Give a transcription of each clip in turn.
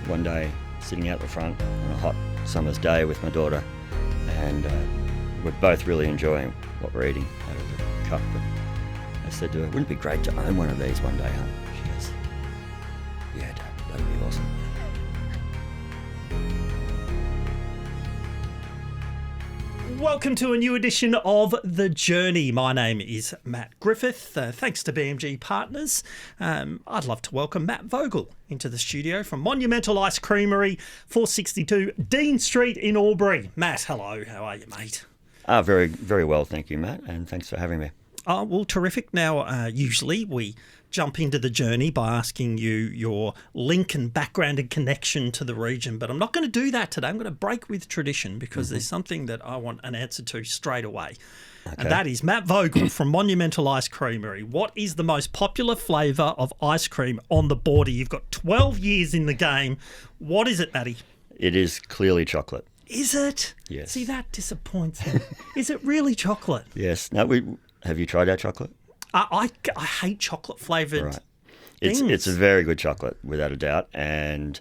one day sitting out the front on a hot summer's day with my daughter, and we're both really enjoying what we're eating out of the cup. But I said to her, wouldn't it be great to own one of these one day, huh? She goes, yeah, Dad, that would be awesome. Welcome to a new edition of The Journey. My name is Matt Griffith. Thanks to BMG Partners. I'd love to welcome Matt Vogel into the studio from Monumental Ice Creamery, 462 Dean Street in Albury. Matt, hello. How are you, mate? Very, very well, thank you, Matt, and thanks for having me. Well, terrific. Now, usually we jump into the journey by asking you your link and background and connection to the region, but I'm not going to do that today. I'm going to break with tradition because there's something that I want an answer to straight away. Okay. And that is Matt Vogel from Monumental Ice Creamery. What is the most popular flavour of ice cream on the border? You've got 12 years in the game. What is it, Matty? It is clearly chocolate. Is it? Yes. See, that disappoints me. Is it really chocolate? Yes. Now, have you tried our chocolate? I hate chocolate flavoured things. It's a very good chocolate, without a doubt. And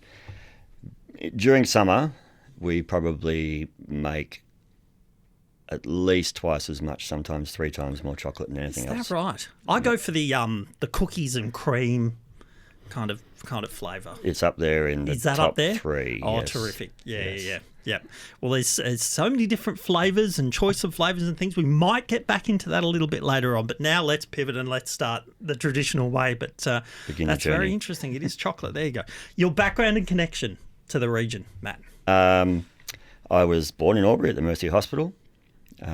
during summer, we probably make at least twice as much, sometimes 3 times more chocolate than anything else. Is that right? I go for the cookies and cream kind of flavour. It's up there in the Is that top up there? 3. Oh, yes. Terrific. Yes. Yeah. Well, there's so many different flavours and choice of flavours and things. We might get back into that a little bit later on, but now let's pivot and let's start the traditional way. But that's very interesting. It is chocolate. There you go. Your background and connection to the region, Matt. I was born in Albury at the Mercy Hospital, but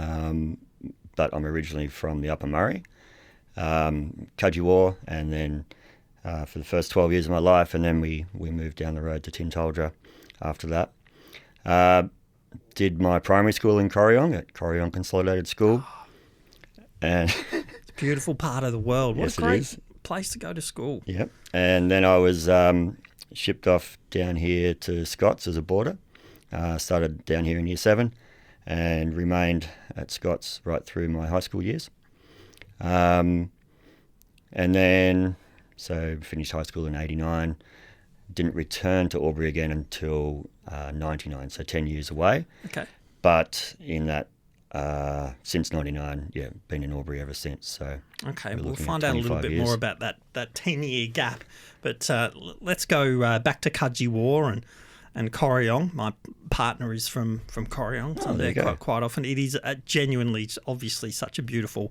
I'm originally from the Upper Murray, Cudgee, and then for the first 12 years of my life, and then we moved down the road to Tintulja after that. Did my primary school in Corryong at Corryong Consolidated School. And it's a beautiful part of the world. What yes, a great place to go to school. Yep. And then I was shipped off down here to Scots as a boarder. Started down here in Year 7 and remained at Scots right through my high school years. And then, so finished high school in 89. Didn't return to Albury again until 99, so 10 years away. Okay. But in that, since 99, been in Albury ever since. So okay, we'll find out a little bit more about that 10-year gap. But let's go back to Cudgee and Corryong. My partner is from Corryong, so I'm there quite often. It is genuinely, obviously, such a beautiful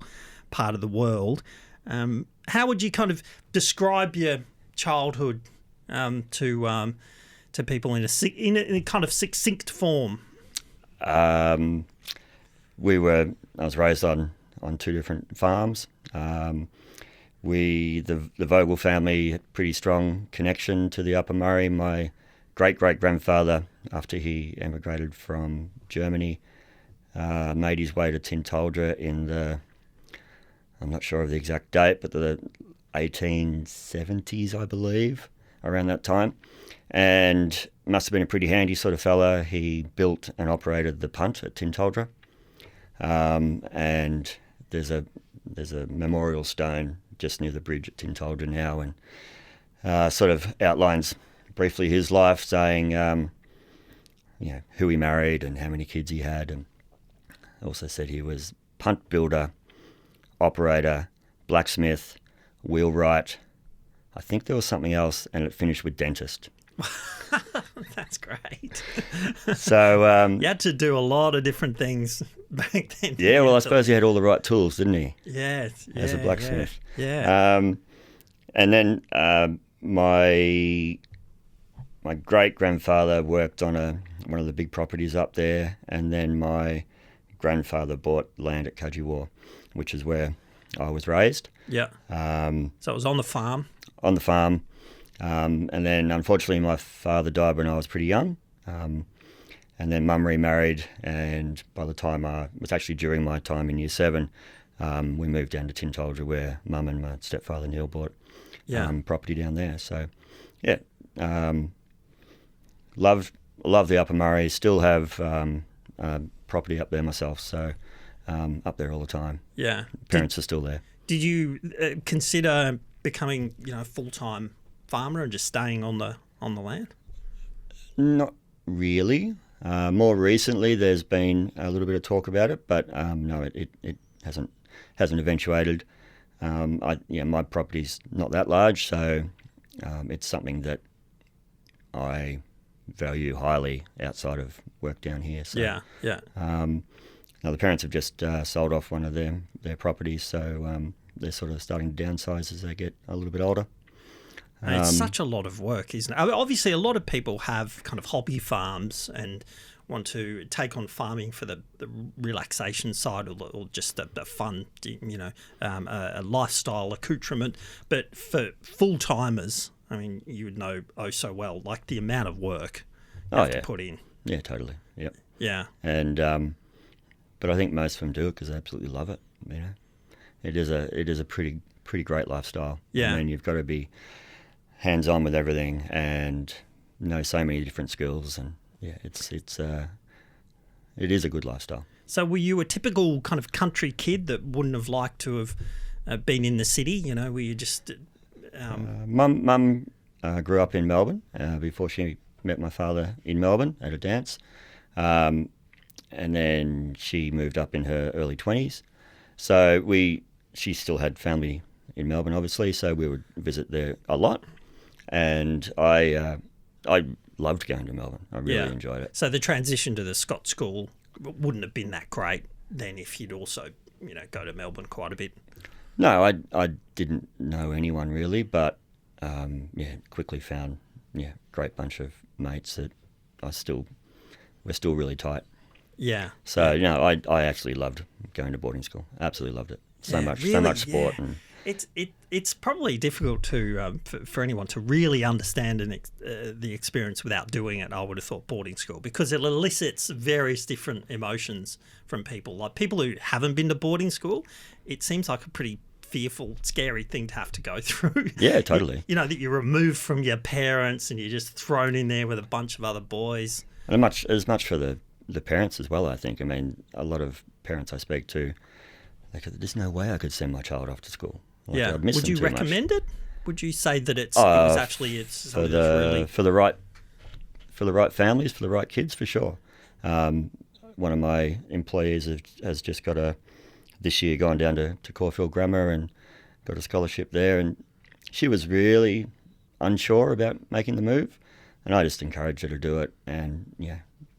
part of the world. How would you kind of describe your childhood to people in a kind of succinct form? I was raised on 2 different farms. The Vogel family had pretty strong connection to the Upper Murray. My great-great-grandfather, after he emigrated from Germany, made his way to Tintulja in I'm not sure of the exact date, but the 1870s, I believe, around that time, and must have been a pretty handy sort of fella. He built and operated the punt at Tintulja, and there's a memorial stone just near the bridge at Tintulja now, and sort of outlines briefly his life, saying who he married and how many kids he had, and also said he was punt builder, operator, blacksmith, wheelwright. I think there was something else, and it finished with dentist. That's great. So you had to do a lot of different things back then. Yeah, well, I suppose he had all the right tools, didn't he? Yes. As a blacksmith. Yeah. And then my great-grandfather worked on one of the big properties up there, and then my grandfather bought land at Cudgee, which is where I was raised. Yeah. So it was on the farm? On the farm. And then, unfortunately, my father died when I was pretty young. And then Mum remarried, and by the time it was actually during my time in Year 7, we moved down to Tintulja, where Mum and my stepfather Neil bought property down there. So, love the Upper Murray. Still have property up there myself, so up there all the time. Yeah. Parents are still there. Did you consider becoming, a full-time farmer and just staying on the land? Not really. More recently, there's been a little bit of talk about it, but no, it hasn't eventuated. My property's not that large, so it's something that I value highly outside of work down here. So, Yeah. now the parents have just sold off one of their properties, so they're sort of starting to downsize as they get a little bit older. And it's such a lot of work, isn't it? I mean, obviously, a lot of people have kind of hobby farms and want to take on farming for the relaxation side or just the fun, a lifestyle accoutrement. But for full-timers, I mean, you would know so well, like the amount of work you have to put in. Yeah, totally. Yep. Yeah. And but I think most of them do it because they absolutely love it. It is a pretty great lifestyle. Yeah. I mean, you've got to be hands-on with everything and know so many different skills, and it is a good lifestyle. So were you a typical kind of country kid that wouldn't have liked to have been in the city? Were you just... Mum grew up in Melbourne before she met my father in Melbourne at a dance, and then she moved up in her early 20s. So she still had family in Melbourne, obviously, so we would visit there a lot. And I loved going to Melbourne. I really enjoyed it. So the transition to the Scots school wouldn't have been that great then if you'd also, go to Melbourne quite a bit. No, I didn't know anyone really, but quickly found great bunch of mates that we're still really tight. Yeah. So I actually loved going to boarding school. Absolutely loved it. So much sport and. It's probably difficult to for anyone to really understand the experience without doing it. I would have thought boarding school, because it elicits various different emotions from people. Like people who haven't been to boarding school, it seems like a pretty fearful, scary thing to have to go through. Yeah, totally. That you're removed from your parents and you're just thrown in there with a bunch of other boys. And as much for the parents as well, I think. I mean, a lot of parents I speak to, there's no way I could send my child off to school. I'd miss Would them you too recommend much. it? Would you say that it's something that's really... for the right families, for the right kids, for sure. One of my employees has just this year gone down to Caulfield Grammar and got a scholarship there, and she was really unsure about making the move, and I just encouraged her to do it. And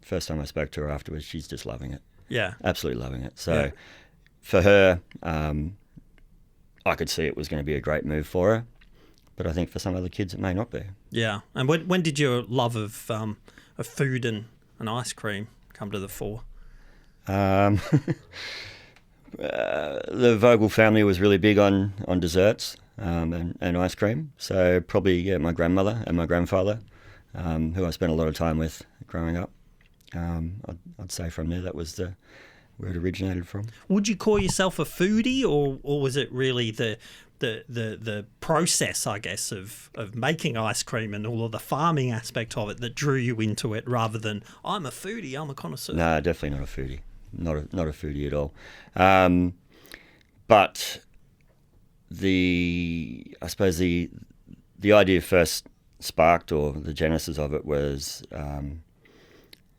first time I spoke to her afterwards, she's just loving it. Yeah, absolutely loving it. So for her, I could see it was going to be a great move for her, but I think for some other kids it may not be. Yeah. And when did your love of food and ice cream come to the fore? The Vogel family was really big on desserts and ice cream. So probably my grandmother and my grandfather, who I spent a lot of time with growing up. I'd say from there that was where it originated from. Would you call yourself a foodie, or was it really the process, I guess, of making ice cream and all of the farming aspect of it that drew you into it, rather than I'm a foodie, I'm a connoisseur? No, definitely not a foodie. Not a foodie at all. But I suppose the idea first sparked, or the genesis of it, was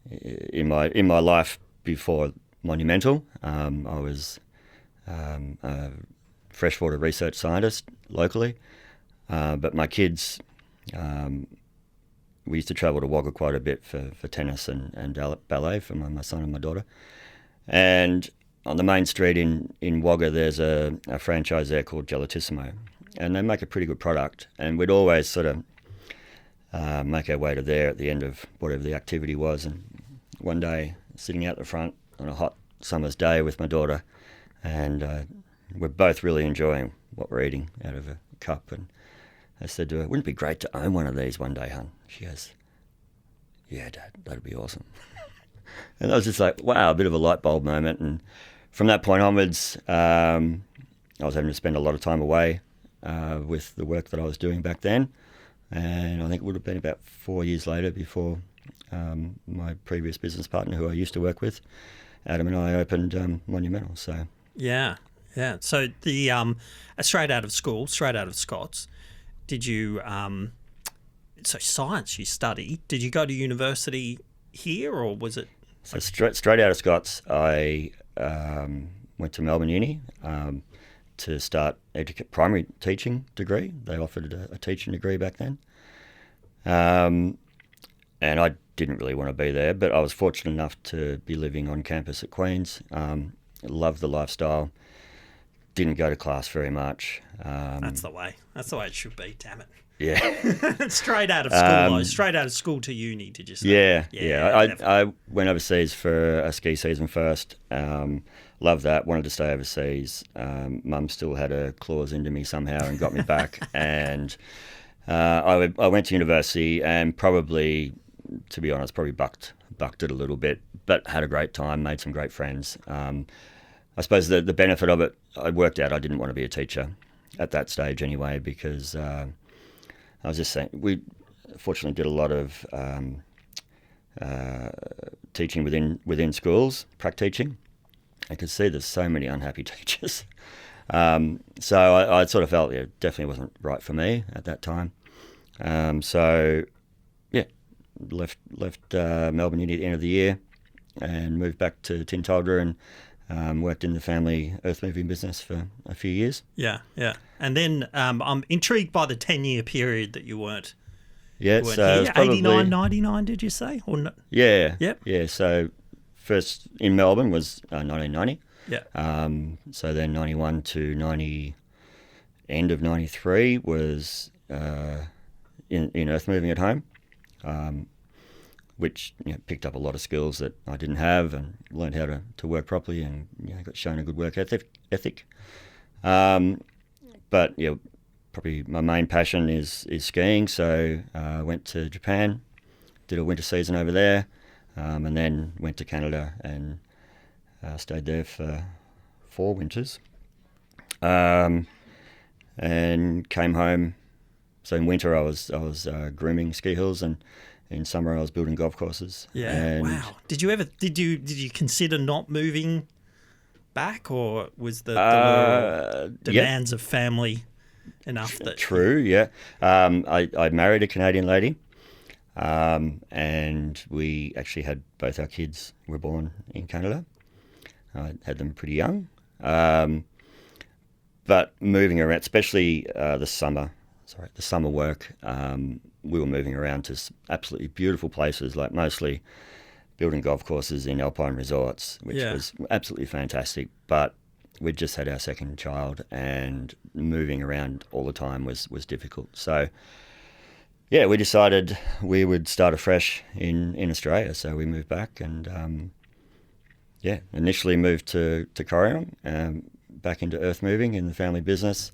in my life before Monumental. I was a freshwater research scientist locally, but my kids, we used to travel to Wagga quite a bit for tennis and ballet for my son and my daughter. And on the main street in Wagga, there's a franchise there called Gelatissimo, and they make a pretty good product. And we'd always sort of make our way to there at the end of whatever the activity was. And one day, sitting out the front on a hot summer's day with my daughter, and we're both really enjoying what we're eating out of a cup. And I said to her, "Wouldn't it be great to own one of these one day, hun?" She goes, "Yeah, Dad, that'd be awesome." And I was just like, wow, a bit of a light bulb moment. And from that point onwards, I was having to spend a lot of time away with the work that I was doing back then. And I think it would have been about 4 years later before my previous business partner, who I used to work with, Adam, and I opened Monumental. So yeah. So the straight out of school, straight out of Scots, did you so science you study. Did you go to university here, or was it? So straight out of Scots, I went to Melbourne Uni to start primary teaching degree. They offered a teaching degree back then. And I didn't really want to be there, but I was fortunate enough to be living on campus at Queen's. Loved the lifestyle. Didn't go to class very much. That's the way. That's the way it should be. Damn it. Yeah. Straight out of school, though. Straight out of school to uni, did you say? Yeah. Definitely. I went overseas for a ski season first. Loved that. Wanted to stay overseas. Mum still had a clause into me somehow and got me back. And I went to university and probably, to be honest, bucked it a little bit, but had a great time, made some great friends. I suppose the benefit of it, I worked out I didn't want to be a teacher at that stage anyway, because I was just saying, we fortunately did a lot of teaching within schools, prac teaching. I could see there's so many unhappy teachers. So I sort of felt it definitely wasn't right for me at that time. So yeah, left Melbourne Uni at the end of the year and moved back to Tintaldra and worked in the family earth moving business for a few years. Yeah. And then I'm intrigued by the 10-year period that you weren't. Yeah, so here. 89, 99, did you say? Or no? Yeah. Yep. Yeah, so first in Melbourne was 1990. Yeah. So then 91 to 90, end of 93 was in earth moving at home, which picked up a lot of skills that I didn't have and learned how to work properly and got shown a good work ethic. But probably my main passion is skiing. So I went to Japan, did a winter season over there, and then went to Canada and stayed there for 4 winters, and came home. So in winter I was grooming ski hills, and in summer I was building golf courses. Yeah. And wow. Did you consider not moving back, or was the demands of family enough that? True. Yeah. I married a Canadian lady, and we actually had both our kids were born in Canada. I had them pretty young, but moving around, especially the summer work, we were moving around to absolutely beautiful places, like mostly building golf courses in alpine resorts, which was absolutely fantastic. But we'd just had our second child, and moving around all the time was difficult. So yeah, we decided we would start afresh in Australia. So we moved back and initially moved to Corryong, back into earth moving in the family business.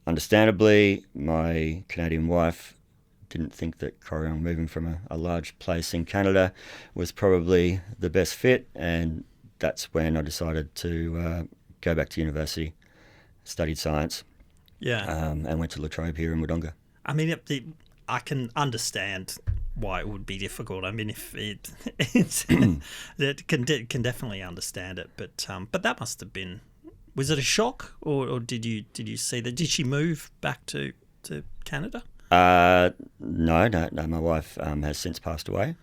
Understandably, my Canadian wife didn't think that Corryong, moving from a large place in Canada, was probably the best fit, and that's when I decided to go back to university, studied science, and went to La Trobe here in Wodonga. I mean, I can understand why it would be difficult. I mean, if it can definitely understand it, but that must have been. Was it a shock, or did you see that? Did she move back to Canada? No. My wife has since passed away.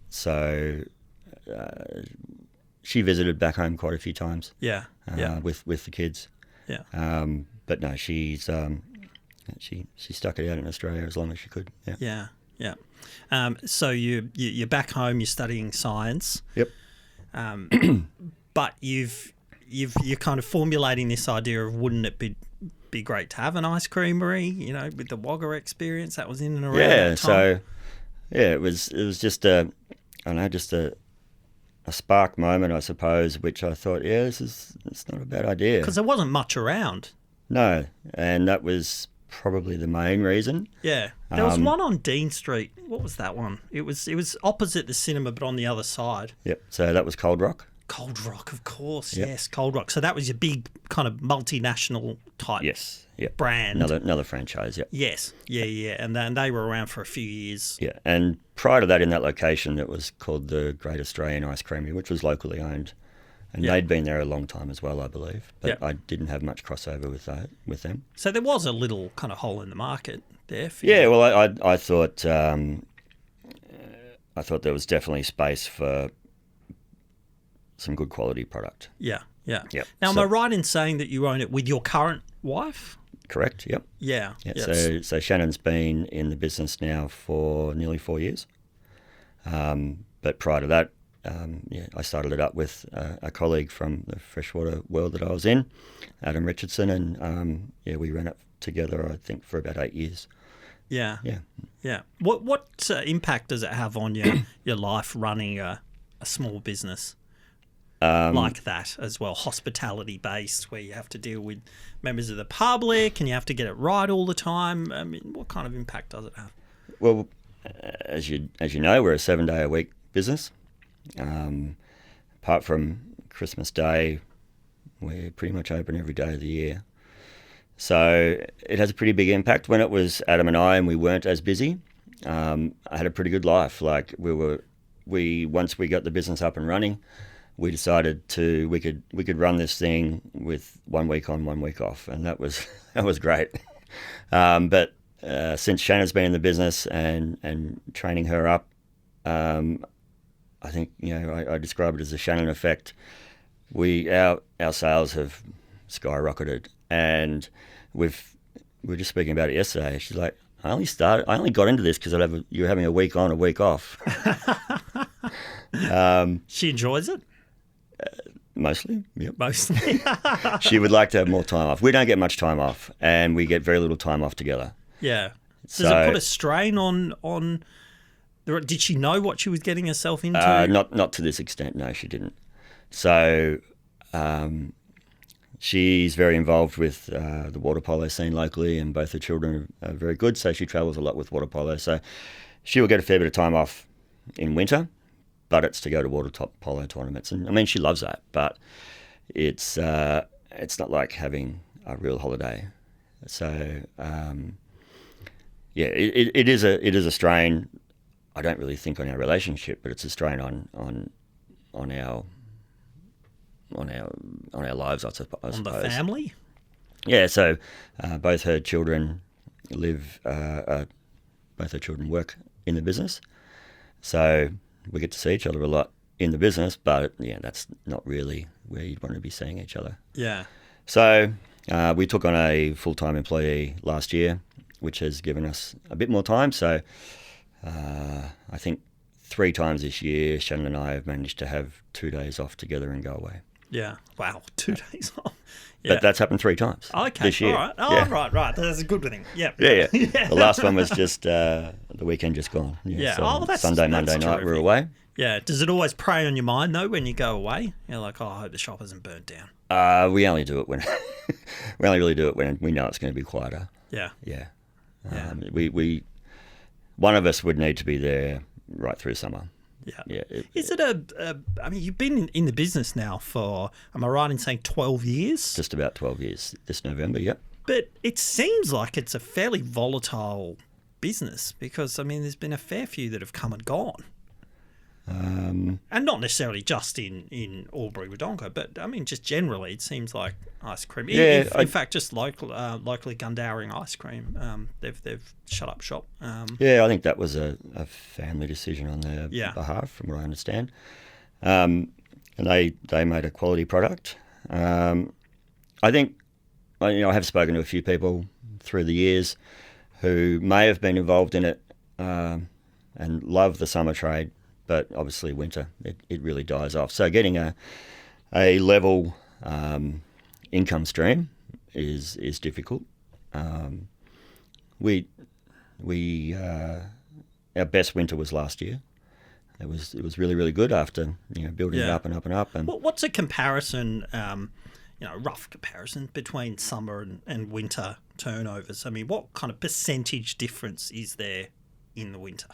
So she visited back home quite a few times. Yeah. With the kids. Yeah. But no, she stuck it out in Australia as long as she could. Yeah. So you're back home. You're studying science. Yep. But you're kind of formulating this idea of, wouldn't it be great to have an ice creamery, with the Wagga experience that was in and around that time? So it was just a spark moment, I suppose, which I thought, it's not a bad idea. Because there wasn't much around. No, and that was probably the main reason. Yeah. There was one on Dean Street. What was that one? It was opposite the cinema, but on the other side. Yep. So that was Cold Rock. Cold Rock, of course. Yep. Yes, Cold Rock. So that was your big kind of multinational type brand. Another franchise, yeah. Yes, yeah. And they were around for a few years. Yeah, and prior to that, in that location, it was called the Great Australian Ice Creamery, which was locally owned. And they'd been there a long time as well, I believe. But Yeah. I didn't have much crossover with them. So there was a little kind of hole in the market there for you. Yeah, well, I thought there was definitely space for some good quality product. Yeah, yeah. Yep. Now, am So- I right in saying that you own it with your current wife? Correct, yep. Yeah. Yeah, Yes. so Shannon's been in the business now for nearly 4 years. But prior to that, I started it up with a colleague from the freshwater world that I was in, Adam Richardson, and we ran it together, I think, for about 8 years. Yeah. Yeah. Yeah. What impact does it have on your life running a small business like that as well, hospitality based, where you have to deal with members of the public and you have to get it right all the time? I mean, what kind of impact does it have? Well, as you know, we're a 7-day-a-week business. Apart from Christmas Day, we're pretty much open every day of the year. So it has a pretty big impact. When it was Adam and I and we weren't as busy, I had a pretty good life. Like once we got the business up and running, we decided we could run this thing with 1 week on, 1 week off, and that was great. But since Shannon's been in the business and training her up, I think I describe it as the Shannon effect. Our sales have skyrocketed, and we were just speaking about it yesterday. She's like, I only got into this because you're having a week on, a week off. She enjoys it? Mostly, yep. Mostly. She would like to have more time off. We don't get much time off, and we get very little time off together. Yeah. Does So- it put a strain on? Did she know what she was getting herself into? Not to this extent, no, she didn't. So she's very involved with the water polo scene locally, and both her children are very good, so she travels a lot with water polo. So she will get a fair bit of time off in winter, but it's to go to water polo tournaments. And I mean, she loves that, but it's not like having a real holiday. So it is a strain. I don't really think on our relationship, but it's a strain on our lives, I suppose. On the family? Yeah. So both her children work in the business, so we get to see each other a lot in the business. But that's not really where you'd want to be seeing each other. Yeah. So we took on a full-time employee last year, which has given us a bit more time. So I think 3 times this year, Shannon and I have managed to have 2 days off together and go away. Yeah. Wow. 2 days off. Yeah. But that's happened 3 times Okay. this year. All right. Oh, Yeah. right. That's a good thing. Yeah. Yeah. The last one was just the weekend just gone. Yeah. So Oh, well, that's Sunday, Monday night, terrific. we're away. Yeah. Does it always prey on your mind though when you go away? You're like, oh, I hope the shop isn't burnt down. We only do it when we only really do it when we know it's going to be quieter. Yeah. Yeah. Yeah. We one of us would need to be there right through summer. Yeah. Yeah. Is it I mean, you've been in the business now for, am I right in saying 12 years? Just about 12 years this November. Yep. But it seems like it's a fairly volatile business because, I mean, there's been a fair few that have come and gone. And not necessarily just in Albury Wodonga, but I mean, just generally, it seems like ice cream. Yeah, in fact, just locally Gundowering ice cream. They've shut up shop. Yeah, I think that was a family decision on their Yeah. behalf, from what I understand. And they made a quality product. I think, I have spoken to a few people through the years who may have been involved in it and love the summer trade, but obviously winter, it really dies off. So getting a level income stream is difficult. Our best winter was last year. It was really, really good after building it Yeah. up and up and up. And What's a comparison, rough comparison between summer and winter turnovers? I mean, what kind of percentage difference is there in the winter?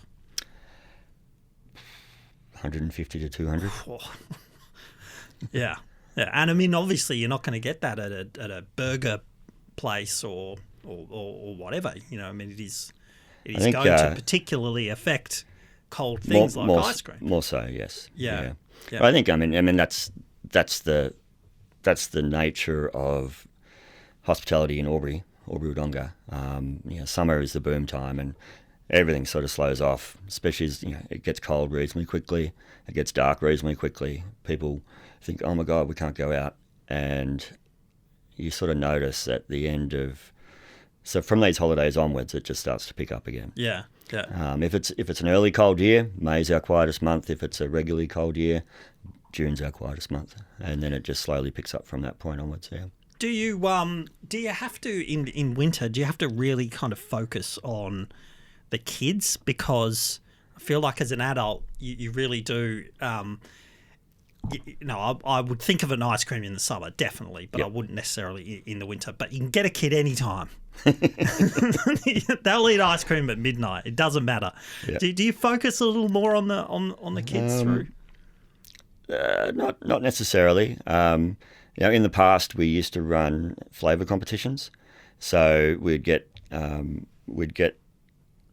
150 to 200. Oh. Yeah. And I mean, obviously, you're not going to get that at a burger place or whatever. I mean, it is I think, going to particularly affect cold things like ice cream. More so, yes. Yeah. I think, I mean that's that's the nature of hospitality in Albury Wodonga. Summer is the boom time, and everything sort of slows off, especially as it gets cold reasonably quickly, it gets dark reasonably quickly. People think, oh my God, we can't go out, and you sort of notice at the end of, so from these holidays onwards, it just starts to pick up again. Yeah. If it's an early cold year, May's our quietest month. If it's a regularly cold year, June's our quietest month, and then it just slowly picks up from that point onwards. Yeah. Do you have to in winter? Do you have to really kind of focus on the kids? Because I feel like as an adult, you really do. I would think of an ice cream in the summer, definitely, but I wouldn't necessarily in the winter. But you can get a kid anytime. They'll eat ice cream at midnight. It doesn't matter. Yep. Do you focus a little more on the kids through? Not necessarily. In the past we used to run flavour competitions, so we'd get the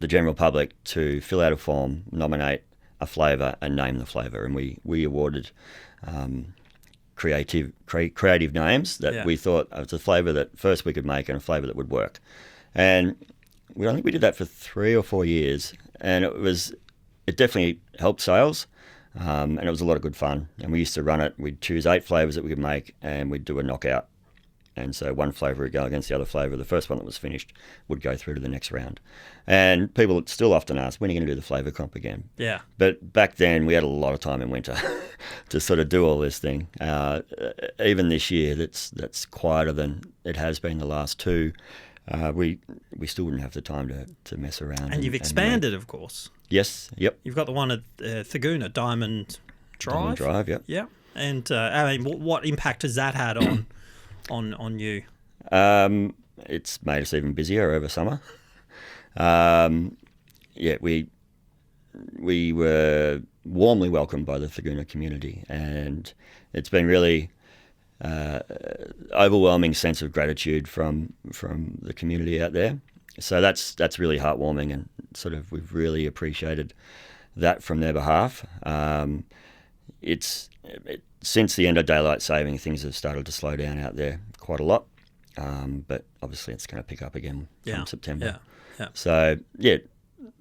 general public to fill out a form, nominate a flavour, and name the flavour, and we awarded creative names that we thought was a flavour that first we could make and a flavour that would work. And I think we did that for 3 or 4 years, and it definitely helped sales, and it was a lot of good fun. And we used to run it. We'd choose 8 flavours that we could make, and we'd do a knockout. And so one flavour would go against the other flavour. The first one that was finished would go through to the next round. And people still often ask, when are you going to do the flavour comp again? Yeah. But back then, we had a lot of time in winter to sort of do all this thing. Even this year, that's quieter than it has been the last 2. We still wouldn't have the time to mess around. And you've expanded, of course. Yes, yep. You've got the one at Thaguna, Diamond Drive. Diamond Drive, yep. Yeah. And what impact has that had on you? It's made us even busier over summer. We were warmly welcomed by the Thaguna community, and it's been really overwhelming sense of gratitude from the community out there. So that's really heartwarming, and sort of we've really appreciated that from their behalf. Since the end of daylight saving, things have started to slow down out there quite a lot, but obviously it's going to pick up again from September. Yeah. So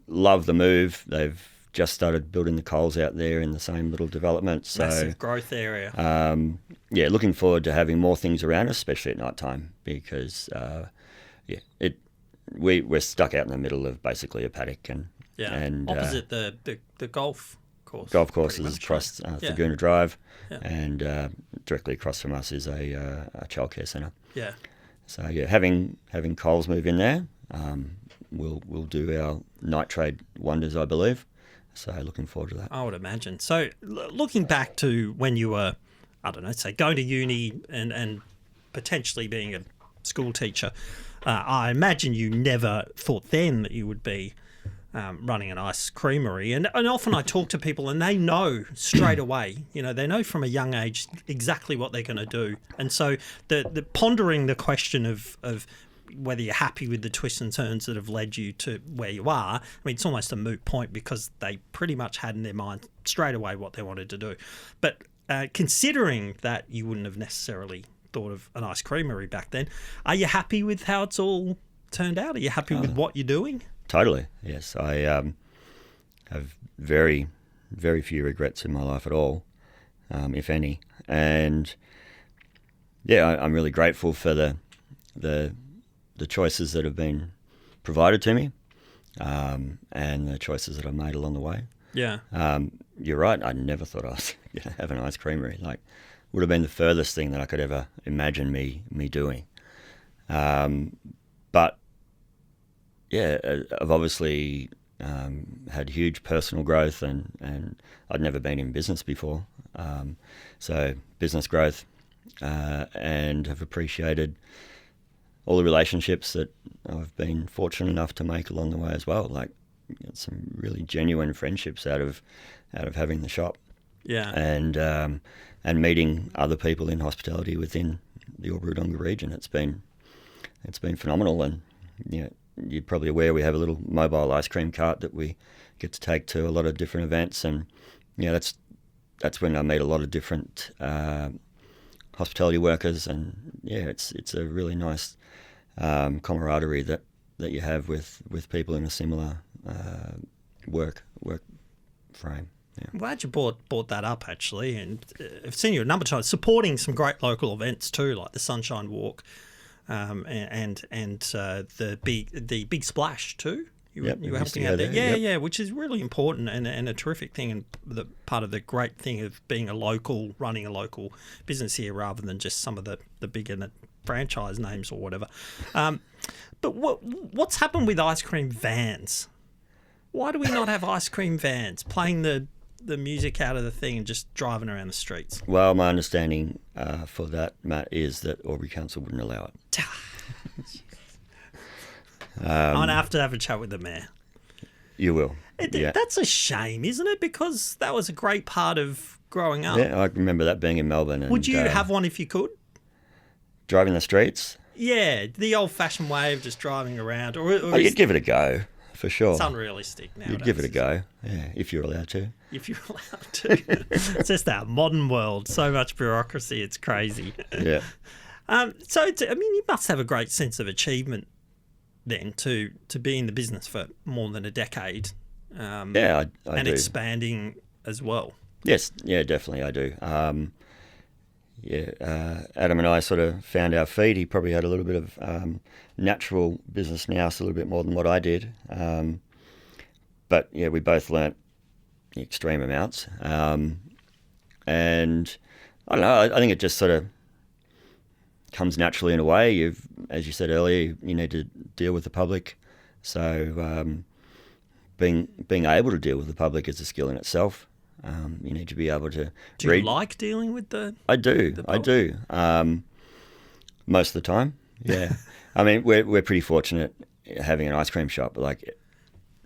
love the move. They've just started building the Coles out there in the same little development. So massive growth area. Looking forward to having more things around us, especially at night time, because we're stuck out in the middle of basically a paddock and opposite the golf course. Golf course is across Thaguna Drive, and directly across from us is a childcare centre. Yeah. So having Coles move in there, we'll do our night trade wonders, I believe. So looking forward to that. I would imagine. So looking back to when you were, I don't know, say going to uni and potentially being a school teacher, I imagine you never thought then that you would be running an ice creamery. And often I talk to people and they know straight away, they know from a young age exactly what they're going to do. And so the pondering the question of whether you're happy with the twists and turns that have led you to where you are, I mean, it's almost a moot point because they pretty much had in their mind straight away what they wanted to do. But considering that you wouldn't have necessarily thought of an ice creamery back then, are you happy with how it's all turned out? Are you happy with what you're doing? Totally, yes. I have very, very few regrets in my life at all, if any. And I'm really grateful for the choices that have been provided to me, and the choices that I've made along the way. Yeah. You're right. I never thought I was going to have an ice creamery. Would have been the furthest thing that I could ever imagine me doing. But I've obviously had huge personal growth, and I'd never been in business before. So business growth, and have appreciated all the relationships that I've been fortunate enough to make along the way as well. Some really genuine friendships out of having the shop. Yeah. And meeting other people in hospitality within the Albury Wodonga region. It's been phenomenal, and you're probably aware we have a little mobile ice cream cart that we get to take to a lot of different events, and that's that's when I meet a lot of different hospitality workers, and it's a really nice camaraderie that you have with people in a similar work frame. Yeah. I'm glad you brought that up, actually, and I've seen you a number of times supporting some great local events too, like the Sunshine Walk, and the big splash too. You were helping out there, yeah, which is really important and a terrific thing, and the part of the great thing of being running a local business here, rather than just some of the bigger franchise names or whatever. But what's happened with ice cream vans? Why do we not have ice cream vans playing the music out of the thing and just driving around the streets? Well, my understanding for that, Matt, is that Albury Council wouldn't allow it. I'm going to have a chat with the mayor. You will. That's a shame, isn't it? Because that was a great part of growing up. Yeah, I remember that being in Melbourne. Would you have one if you could? Driving the streets? Yeah, the old-fashioned way of just driving around. You'd give it a go, for sure. It's unrealistic nowadays. You'd give it a go, yeah, if you're allowed to. If you're allowed to. It's just that modern world. So much bureaucracy, it's crazy. Yeah. So, you must have a great sense of achievement then to be in the business for more than a decade. I and do. Expanding as well. Yes, yeah, definitely I do. Adam and I sort of found our feet. He probably had a little bit of natural business nous, a little bit more than what I did. But yeah, we both learnt extreme amounts. And I don't know, I think it just sort of comes naturally in a way. As you said earlier, you need to deal with the public. So being able to deal with the public is a skill in itself. You need to be able to Do you like dealing with the I do. Most of the time, yeah. I mean, we're pretty fortunate having an ice cream shop. Like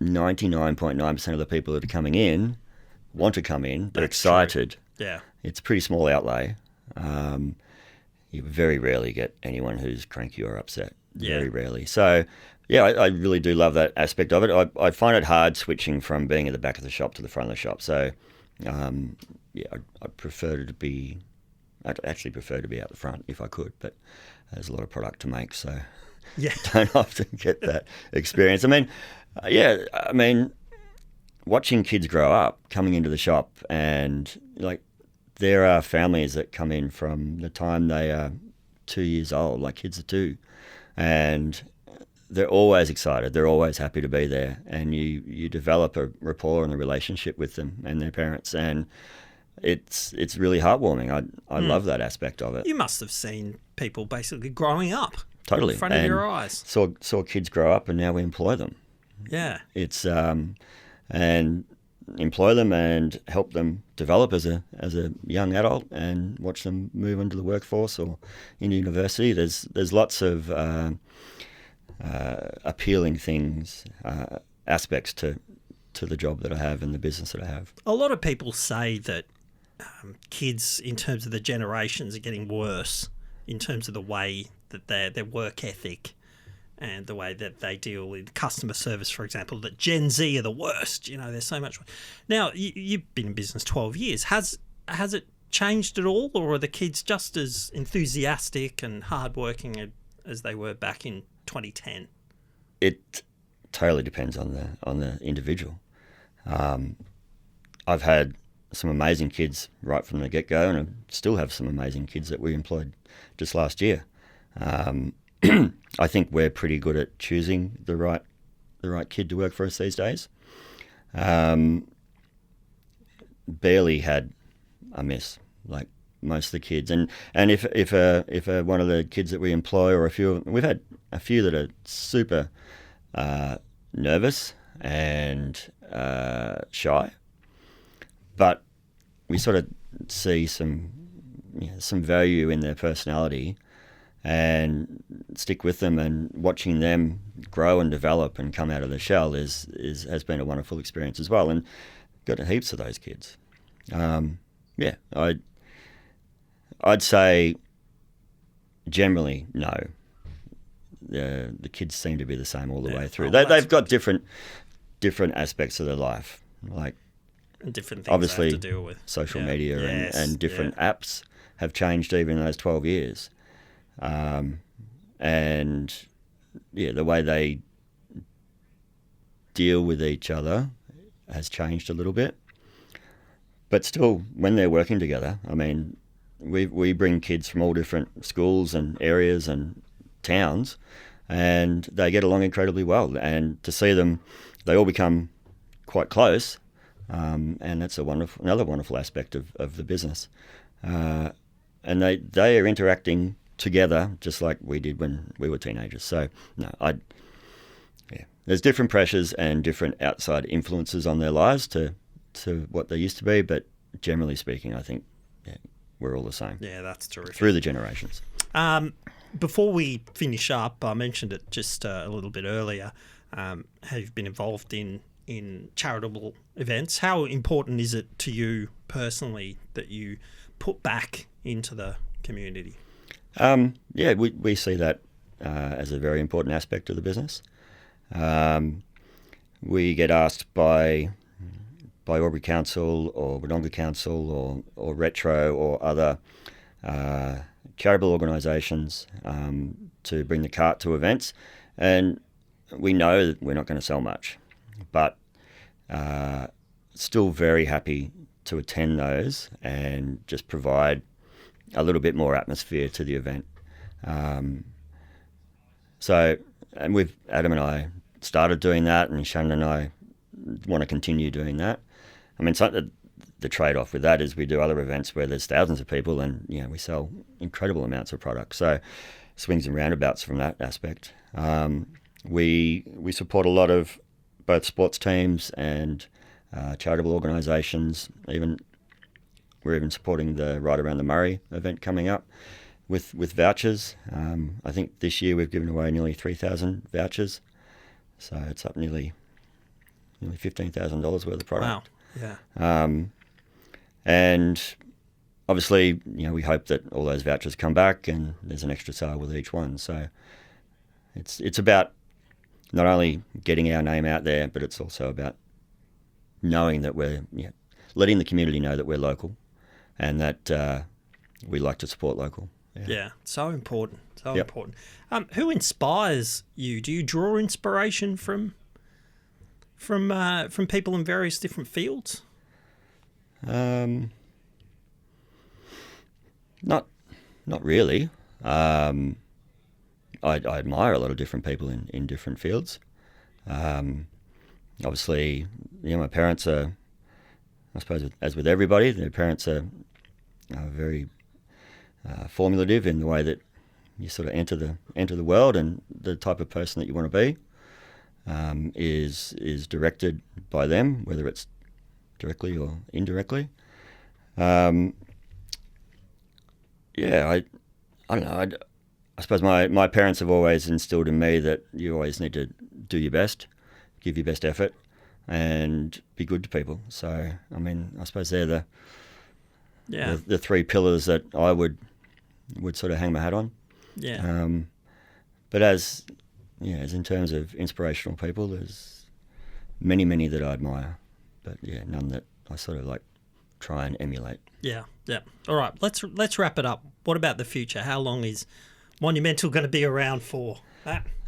99.9% of the people that are coming in want to come in. They're excited. True. Yeah. It's a pretty small outlay. You very rarely get anyone who's cranky or upset. Very rarely. So, yeah, I really do love that aspect of it. I find it hard switching from being at the back of the shop to the front of the shop. So, I'd prefer to be... I'd actually prefer to be out the front if I could, but there's a lot of product to make, so don't often get that experience. I mean, watching kids grow up, coming into the shop, and like there are families that come in from the time they are 2 years old, like kids are 2, and they're always excited. They're always happy to be there, and you develop a rapport and a relationship with them and their parents, and it's really heartwarming. I love that aspect of it. You must have seen people basically growing up totally in front of your eyes. Saw kids grow up, and now we employ them. Yeah, it's and employ them and help them develop as a young adult and watch them move into the workforce or in university. There's lots of appealing things, aspects to the job that I have and the business that I have. A lot of people say that kids, in terms of the generations, are getting worse in terms of the way that their work ethic and the way that they deal with customer service, for example, that Gen Z are the worst. There's so much. Now, you've been in business 12 years. Has it changed at all, or are the kids just as enthusiastic and hardworking as they were back in 2010? It totally depends on the individual. I've had some amazing kids right from the get-go, and I still have some amazing kids that we employed just last year. I think we're pretty good at choosing the right kid to work for us these days. Barely had a miss, like most of the kids. And if one of the kids that we employ, or we've had a few that are super nervous and shy, but we sort of see some value in their personality and stick with them, and watching them grow and develop and come out of the shell has been a wonderful experience as well, and got heaps of those kids. I'd say generally no. The kids seem to be the same all the way through. They've got different aspects of their life. Like and different things they obviously have to deal with. social Yeah. media Yes. and different apps have changed even in those 12 years. And the way they deal with each other has changed a little bit. But still, when they're working together, I mean, we bring kids from all different schools and areas and towns, and they get along incredibly well. And to see them, they all become quite close, and that's another wonderful aspect of the business. And they are interacting together just like we did when we were teenagers. So there's different pressures and different outside influences on their lives to what they used to be, but generally speaking, I think we're all the same. Yeah, that's terrific. Through the generations. Before we finish up, I mentioned it just a little bit earlier, how you've been involved in charitable events. How important is it to you personally that you put back into the community? We see that as a very important aspect of the business. We get asked by Albury Council or Wodonga Council or Retro or other charitable organisations to bring the cart to events, and we know that we're not going to sell much, but still very happy to attend those and just provide a little bit more atmosphere to the event. And Adam and I started doing that, and Shannon and I want to continue doing that. I mean, the trade-off with that is we do other events where there's thousands of people, and we sell incredible amounts of product. So swings and roundabouts from that aspect. We support a lot of both sports teams and charitable organisations. We're even supporting the Ride Around the Murray event coming up with vouchers. I think this year we've given away nearly 3,000 vouchers, so it's up nearly $15,000 worth of product. Wow. Yeah. And obviously, we hope that all those vouchers come back and there's an extra sale with each one. So it's about not only getting our name out there, but it's also about knowing that we're letting the community know that we're local and that we like to support local. Yeah, so important. So Yep. important. Who inspires you? Do you draw inspiration from people in various different fields? Not really. I admire a lot of different people in different fields. Obviously, my parents are, I suppose, as with everybody, their parents are very formulative in the way that you sort of enter the world, and the type of person that you want to be is directed by them, whether it's directly or indirectly. I don't know. I suppose my parents have always instilled in me that you always need to do your best, give your best effort, and be good to people. So, I mean, I suppose they're the three pillars that I would sort of hang my hat on. Yeah. But as in terms of inspirational people, there's many that I admire, but none that I sort of like try and emulate. Yeah. All right, let's wrap it up. What about the future? How long is Monumental going to be around for?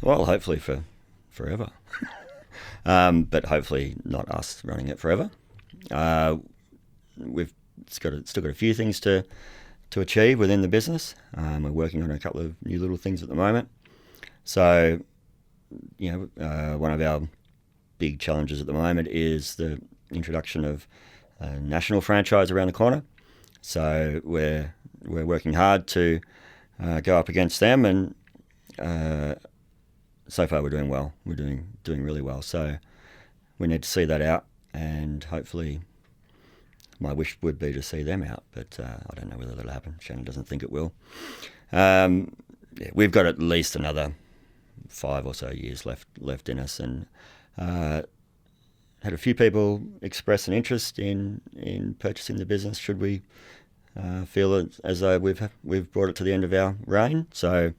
Well, hopefully for forever. But hopefully not us running it forever. We've still got a few things to achieve within the business. We're working on a couple of new little things at the moment. So, one of our big challenges at the moment is the introduction of a national franchise around the corner. So we're working hard to go up against them, and so far we're doing well. We're doing really well. So we need to see that out, and hopefully, my wish would be to see them out, but I don't know whether that'll happen. Shannon doesn't think it will. We've got at least another 5 or so years left in us, and had a few people express an interest in purchasing the business should we feel as though we've brought it to the end of our reign. So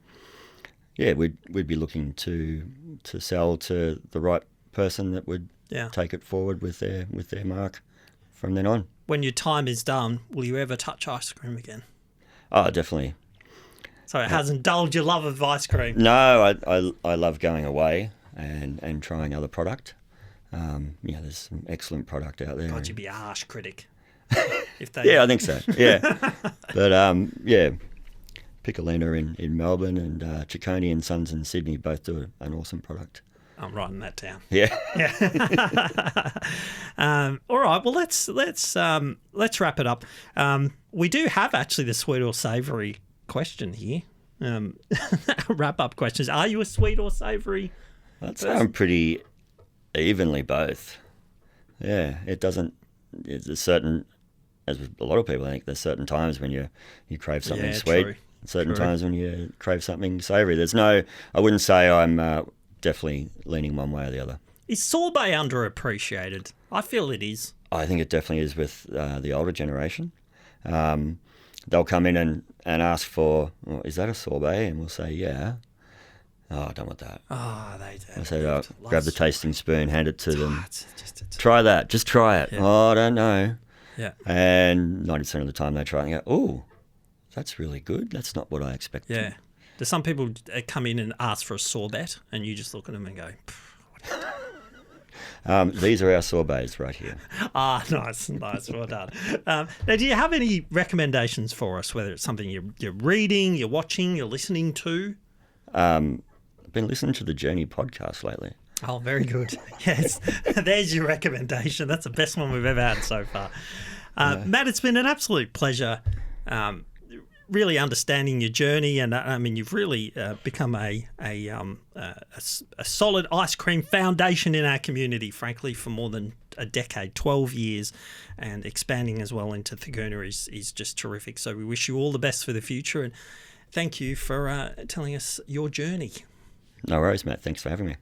we'd be looking to sell to the right person that would take it forward with their mark from then on. When your time is done, will you ever touch ice cream again? Oh, definitely. So it hasn't dulled your love of ice cream? No, I love going away and trying other product. There's some excellent product out there. God, you'd be a harsh critic. If they... Yeah, I think so. Yeah. But, Piccolina in Melbourne and Ciccone and Sons in Sydney both do an awesome product. I'm writing that down. Yeah. All right. Well, let's wrap it up. We do have actually the sweet or savoury question here. Wrap up questions. Are you a sweet or savoury? I'd say I'm pretty evenly both. Yeah. There's a certain, as with a lot of people, I think there's certain times when you crave something sweet. True. Certain times when you crave something savoury. I wouldn't say I'm definitely leaning one way or the other. Is sorbet underappreciated? I feel it is. I think it definitely is with the older generation. They'll come in and ask for, is that a sorbet? And we'll say, yeah. Oh, I don't want that. Oh, they do. I say, grab the tasting spoon, hand it to them. Try that. Just try it. Yeah. Oh, I don't know. Yeah. And 90% of the time they try it and go, oh, that's really good. That's not what I expected. Yeah. There's some people come in and ask for a sorbet, and you just look at them and go, these are our sorbets right here. Nice. Well done. Now, do you have any recommendations for us, whether it's something you're reading, you're watching, you're listening to? I've been listening to the Journey podcast lately. Oh, very good. Yes, there's your recommendation. That's the best one we've ever had so far. Matt, it's been an absolute pleasure really understanding your journey, and I mean, you've really become a solid ice cream foundation in our community, frankly, for more than a decade, 12 years, and expanding as well into Thaguna is just terrific. So we wish you all the best for the future, and thank you for telling us your journey. No worries, Matt. Thanks for having me.